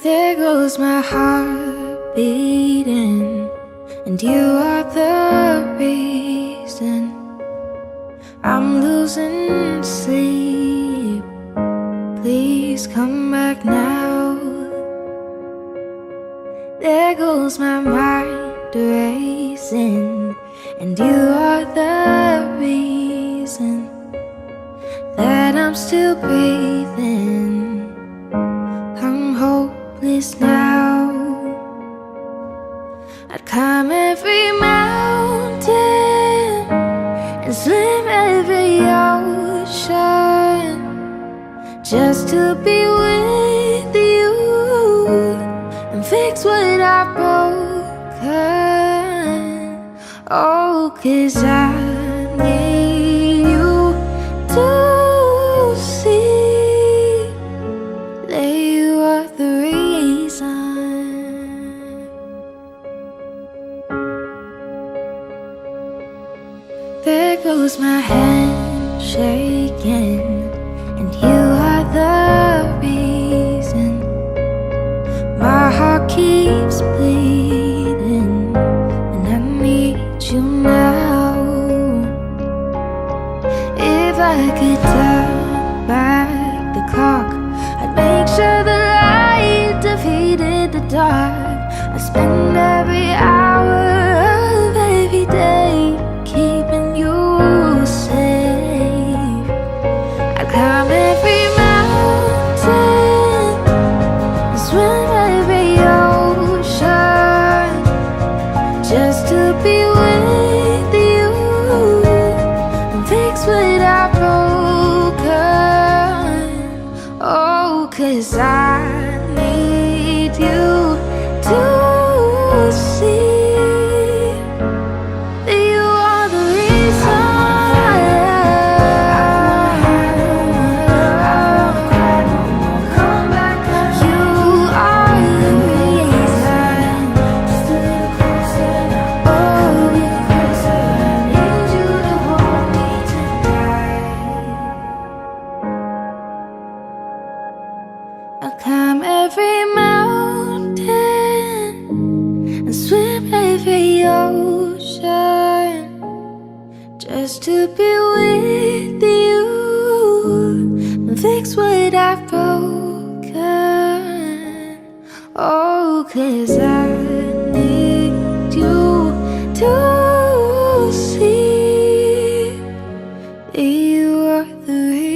There goes my heart beating, and you are the reason I'm losing sleep. Please come back now. There goes my mind racing, and you are the reason that I'm still breathing. I'm hopeless now. I'd climb every mountain and swim every ocean just to be with you and fix what I've broken. Oh, 'cause I need you to see that you are the reason. There goes my hand shaking, and you are the reason my heart keeps bleeding, and I need you now. If I could turn back the clock, I'd make sure the light defeated the dark. I'd spend every hour of every day keeping you safe. I'd climb every mountain and swim every ocean just to be with you and fix what I've broken. Oh, 'cause I need you to see that you are the reason. Come back, you are the reason. Just a little closer now. Oh, because I need you to hold me tonight. I'll climb every mountain and swim every ocean just to be with you and fix what I've broken. Oh, 'cause I need you to see that you are the reason.